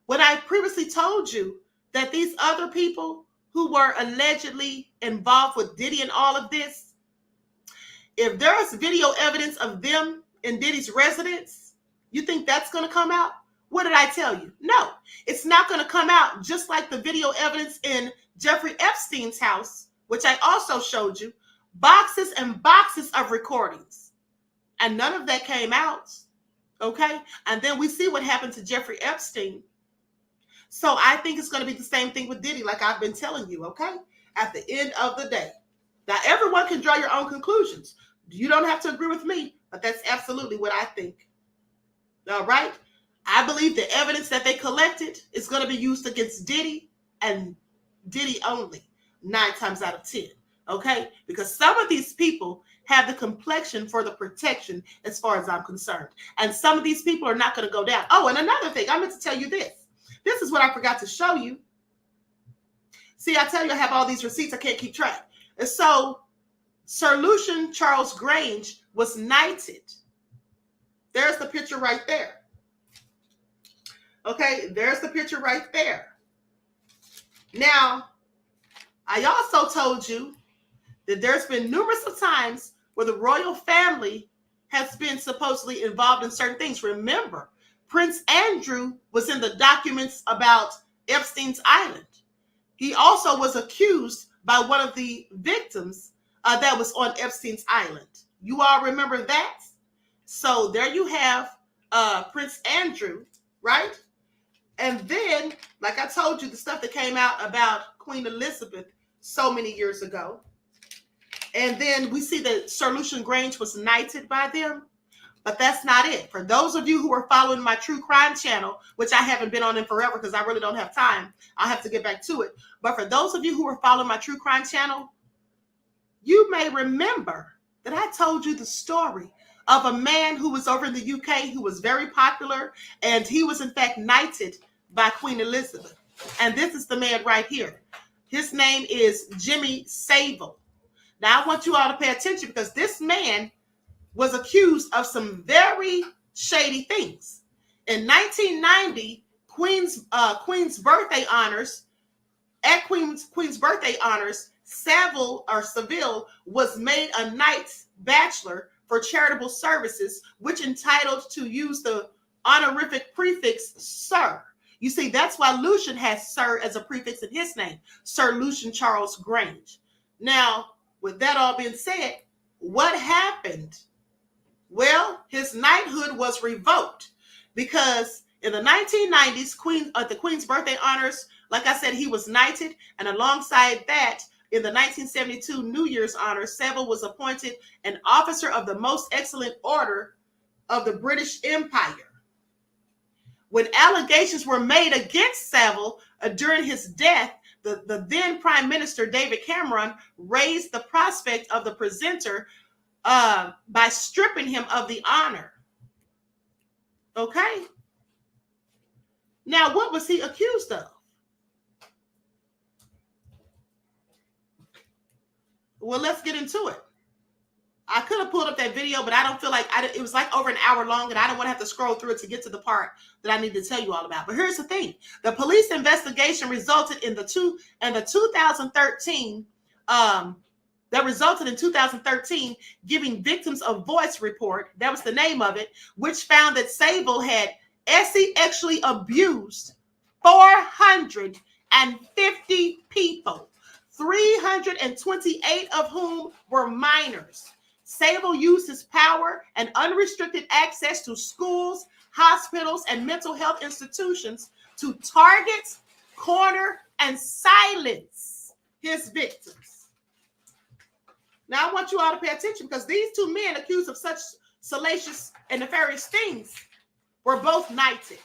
When I previously told you that these other people who were allegedly involved with Diddy and all of this, if there is video evidence of them in Diddy's residence, you think that's going to come out? What did I tell you? No, it's not going to come out, just like the video evidence in Jeffrey Epstein's house, which I also showed you, boxes and boxes of recordings. And none of that came out. Okay? And then we see what happened to Jeffrey Epstein. So I think it's going to be the same thing with Diddy, like I've been telling you, okay? At the end of the day. Now, everyone can draw your own conclusions. You don't have to agree with me, but that's absolutely what I think. All right? I believe the evidence that they collected is going to be used against Diddy and Diddy only, 9 times out of 10. Okay? Because some of these people have the complexion for the protection as far as I'm concerned. And some of these people are not going to go down. Oh, and another thing, I meant to tell you this. This is what I forgot to show you. See, I tell you I have all these receipts. I can't keep track. And so Sir Lucian Charles Grainge was knighted. There's the picture right there. Okay, there's the picture right there. Now, I also told you that there's been numerous of times where the royal family has been supposedly involved in certain things. Remember, Prince Andrew was in the documents about Epstein's Island. He also was accused by one of the victims that was on Epstein's Island. You all remember that? So there you have Prince Andrew, right? And then, like I told you, the stuff that came out about Queen Elizabeth so many years ago. And then we see that Sir Lucian Grainge was knighted by them. But that's not it. For those of you who are following my true crime channel, which I haven't been on in forever because I really don't have time, I'll have to get back to it. But for those of you who are following my true crime channel, you may remember that I told you the story of a man who was over in the UK who was very popular, and he was in fact knighted by Queen Elizabeth. And this is the man right here. His name is Jimmy Savile. Now I want you all to pay attention because this man was accused of some very shady things. In 1990, Queen's birthday honors, at Queen's birthday honors, Savile was made a Knight's Bachelor for charitable services, which entitled to use the honorific prefix Sir. You see, that's why Lucian has Sir as a prefix in his name, Sir Lucian Charles Grainge. Now, with that all being said, what happened? Well, his knighthood was revoked because in the 1990s, the Queen's birthday honors Like I said, he was knighted, and alongside that, in the 1972 New Year's honor, Savile was appointed an officer of the Most Excellent Order of the British Empire. When allegations were made against Savile during his death, the then Prime Minister David Cameron raised the prospect of the presenter by stripping him of the honor. Okay? Now, what was he accused of? Well, let's get into it. I could have pulled up that video, but I don't feel like it was like over an hour long, and I don't want to have to scroll through it to get to the part that I need to tell you all about. But here's the thing. The police investigation resulted in the 2013 Giving Victims a Voice report. That was the name of it, which found that Savile had sexually abused 450 people, 328 of whom were minors. Savile used his power and unrestricted access to schools, hospitals, and mental health institutions to target, corner, and silence his victims. Now, I want you all to pay attention, because these two men accused of such salacious and nefarious things were both knighted.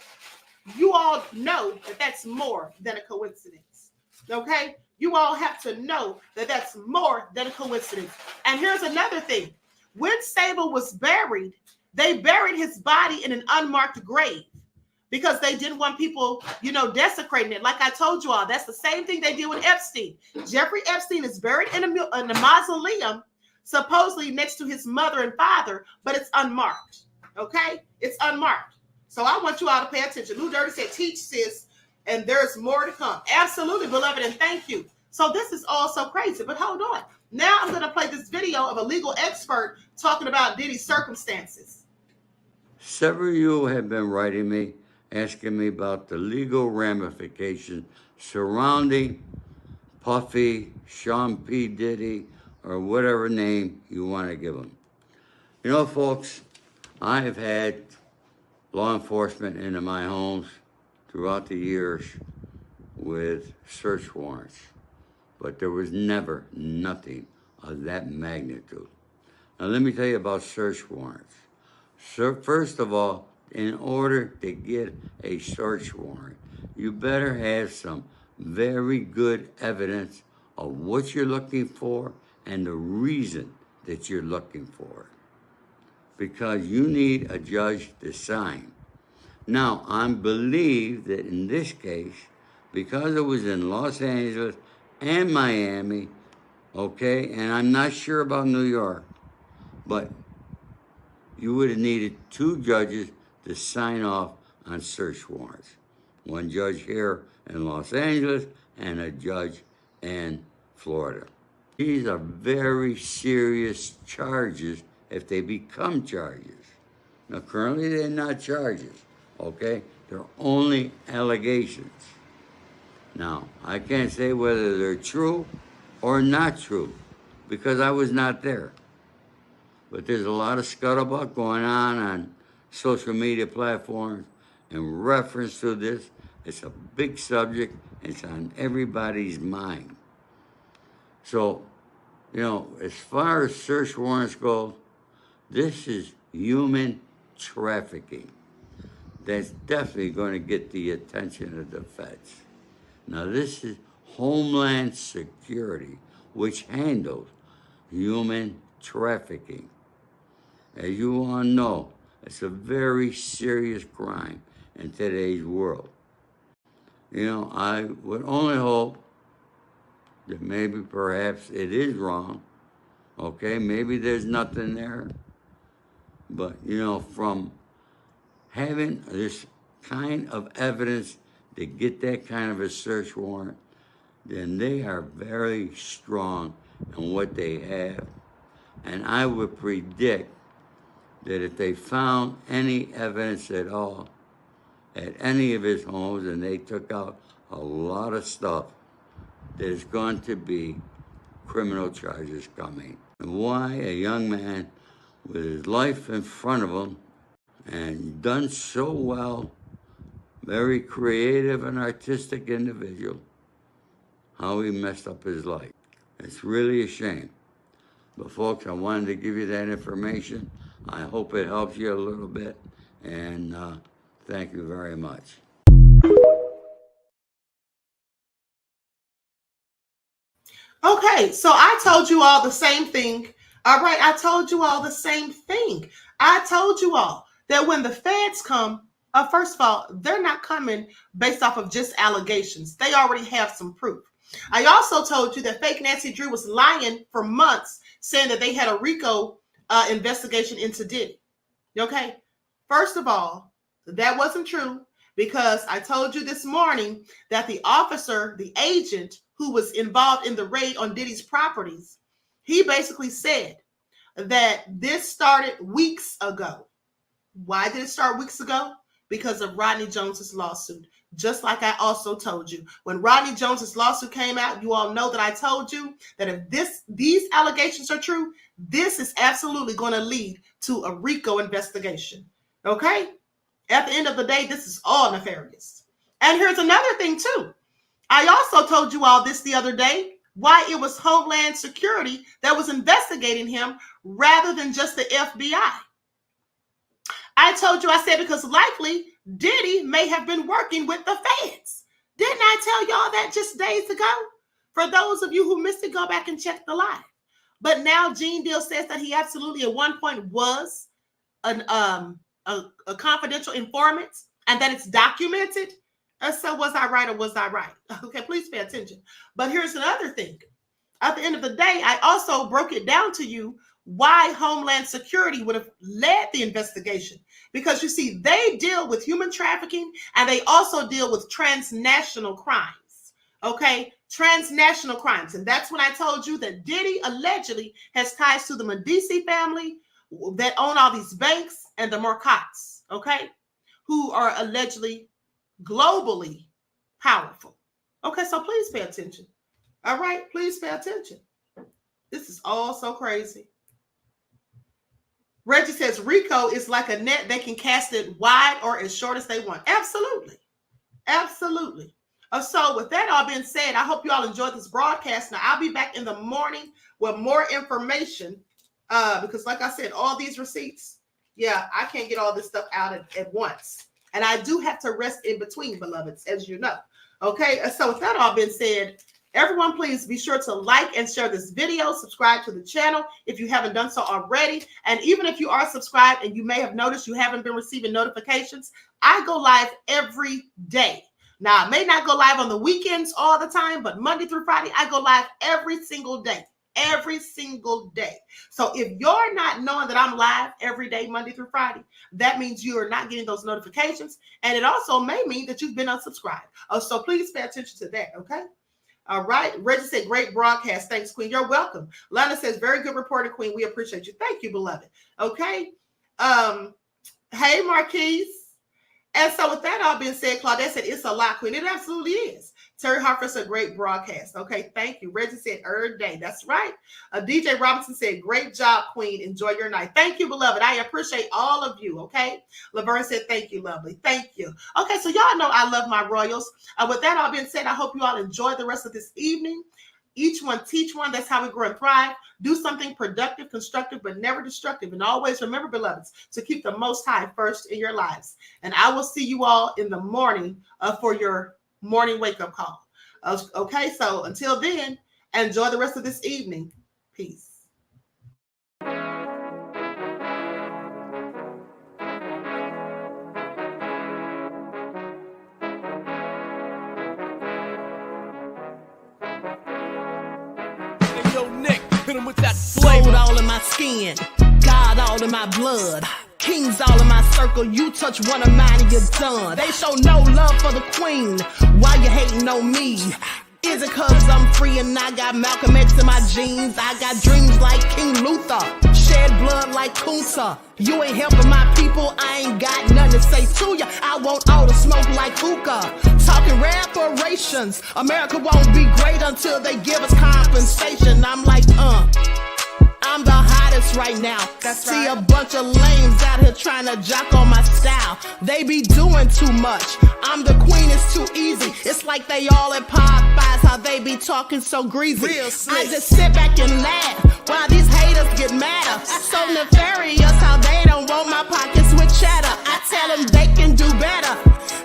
You all know that that's more than a coincidence. Okay? You all have to know that that's more than a coincidence. And here's another thing. When Savile was buried, they buried his body in an unmarked grave because they didn't want people, desecrating it. Like I told you all, that's the same thing they did with Epstein. Jeffrey Epstein is buried in a mausoleum, supposedly next to his mother and father, but it's unmarked. Okay? It's unmarked. So I want you all to pay attention. Lou Dirty said, teach, sis, and there's more to come. Absolutely, beloved, and thank you. So this is all so crazy, but hold on. Now I'm going to play this video of a legal expert talking about Diddy's circumstances. Several of you have been writing me, asking me about the legal ramifications surrounding Puffy, Sean P. Diddy, or whatever name you want to give them. You know, folks, I have had law enforcement into my homes throughout the years with search warrants, but there was never nothing of that magnitude. Now, let me tell you about search warrants. So first of all, in order to get a search warrant, you better have some very good evidence of what you're looking for and the reason that you're looking for it, because you need a judge to sign. Now, I believe that in this case, because it was in Los Angeles and Miami, okay, and I'm not sure about New York, but you would have needed two judges to sign off on search warrants. One judge here in Los Angeles and a judge in Florida. These are very serious charges if they become charges. Now, currently they're not charges, okay? They're only allegations. Now, I can't say whether they're true or not true because I was not there. But there's a lot of scuttlebutt going on social media platforms in reference to this. It's a big subject. It's on everybody's mind. So, as far as search warrants go, this is human trafficking. That's definitely going to get the attention of the feds. Now, this is Homeland Security, which handles human trafficking. As you all know, it's a very serious crime in today's world. I would only hope that maybe perhaps it is wrong. Okay, maybe there's nothing there. But, from having this kind of evidence to get that kind of a search warrant, then they are very strong in what they have. And I would predict that if they found any evidence at all at any of his homes and they took out a lot of stuff, there's going to be criminal charges coming. And why a young man with his life in front of him and done so well very creative and artistic individual, how he messed up his life. It's really a shame. But folks, I wanted to give you that information. I hope it helps you a little bit, and thank you very much. Okay, so I told you all the same thing. All right, I told you all the same thing. I told you all that when the feds come, first of all, they're not coming based off of just allegations. They already have some proof. I also told you that fake Nancy Drew was lying for months, saying that they had a RICO investigation into Diddy. Okay, first of all, that wasn't true, because I told you this morning that the officer, the agent who was involved in the raid on Diddy's properties, he basically said that this started weeks ago. Why did it start weeks ago? Because of Rodney Jones's lawsuit. Just like I also told you, when Rodney Jones's lawsuit came out, you all know that I told you that if these allegations are true, this is absolutely going to lead to a RICO investigation. Okay? At the end of the day, this is all nefarious. And here's another thing too. I also told you all this the other day, why it was Homeland Security that was investigating him rather than just the FBI. I told you, I said, because likely Diddy may have been working with the feds. Didn't I tell y'all that just days ago? For those of you who missed it, go back and check the live. But now Gene Deal says that he absolutely at one point was a confidential informant and that it's documented. So was I right or was I right? Okay, please pay attention. But here's another thing. At the end of the day, I also broke it down to you why Homeland Security would have led the investigation. Because you see, they deal with human trafficking and they also deal with transnational crimes. Okay, transnational crimes. And that's when I told you that Diddy allegedly has ties to the Medici family that own all these banks and the Marcottes, okay, who are allegedly globally powerful. Okay, so please pay attention. All right, please pay attention. This is all so crazy. Reggie says RICO is like a net. They can cast it wide or as short as they want. Absolutely. Absolutely. So with that all being said, I hope you all enjoyed this broadcast. Now, I'll be back in the morning with more information because like I said, all these receipts, yeah, I can't get all this stuff out at once. And I do have to rest in between, beloveds, as you know. Okay, so with that all being said, everyone, please be sure to like and share this video. Subscribe to the channel if you haven't done so already. And even if you are subscribed and you may have noticed you haven't been receiving notifications, I go live every day. Now, I may not go live on the weekends all the time, but Monday through Friday, I go live every single day. Every single day. So if you're not knowing that I'm live every day, Monday through Friday, that means you are not getting those notifications. And it also may mean that you've been unsubscribed. So please pay attention to that, okay? All right. Reggie said, great broadcast. Thanks, Queen. You're welcome. Lana says, very good reporting, Queen. We appreciate you. Thank you, beloved. Okay. Hey, Marquise. And so with that all being said, Claudette said, it's a lot, Queen. It absolutely is. Terry Harper said, great broadcast. Okay, thank you. Reggie said, day. That's right. DJ Robinson said, great job, Queen. Enjoy your night. Thank you, beloved. I appreciate all of you, okay? Laverne said, thank you, lovely. Thank you. Okay, so y'all know I love my royals. With that all being said, I hope you all enjoy the rest of this evening. Each one teach one. That's how we grow and thrive. Do something productive, constructive, but never destructive. And always remember, beloveds, to keep the Most High first in your lives. And I will see you all in the morning for your morning wake-up call. Okay, so until then, enjoy the rest of this evening. Peace. Gold all in my skin, God all in my blood, kings all in my circle. You touch one of mine and you're done. They show no love for the queen. Why you hating on me? Is it cause I'm free and I got Malcolm X in my jeans? I got dreams like King Luther, shed blood like Kunsa. You ain't helping my people, I ain't got nothing to say to ya. I want all the smoke like hookah. Talking reparations, America won't be great until they give us compensation. I'm like, I'm the hot hottest right now. That's See right. a bunch of lames out here trying to jock on my style. They be doing too much. I'm the queen, it's too easy. It's like they all at Popeyes, how they be talking so greasy. Real slick. I just sit back and laugh while these haters get madder. So nefarious how they don't want my pockets with cheddar. I tell them they can do better.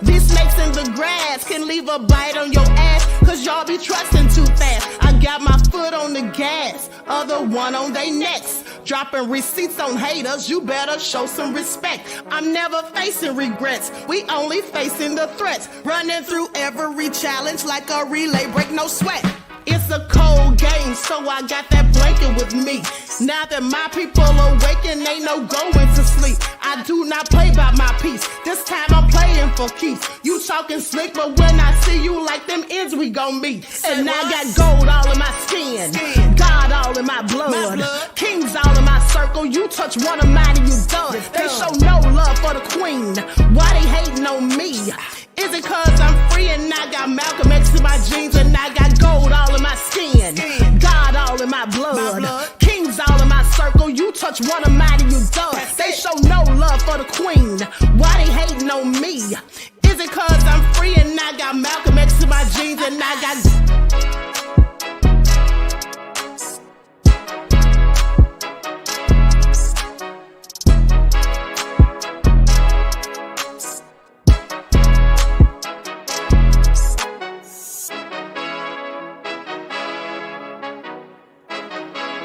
These snakes in the grass can leave a bite on your ass, cause y'all be trusting too fast. I got my foot on the gas, other one on they necks. Dropping receipts on haters, you better show some respect. I'm never facing regrets, we only facing the threats. Running through every challenge like a relay, break no sweat. It's a cold game, so I got that blanket with me. Now that my people awaken, ain't no going to sleep. I do not play by my piece, this time I'm playing for keeps. You talking slick, but when I see you like them ends, we gon' meet. And I got gold all in my skin, God all in my blood, kings all in my circle. You touch one of mine and you done. They show no love for the queen, why they hating on me? Is it cause I'm free and I got Malcolm X in my jeans and I got gold all in my skin, God all in my blood, kings all in my circle. You touch one of mine and you done. They show no love for the queen, why they hating on me? Is it cause I'm free and I got Malcolm X in my jeans and I got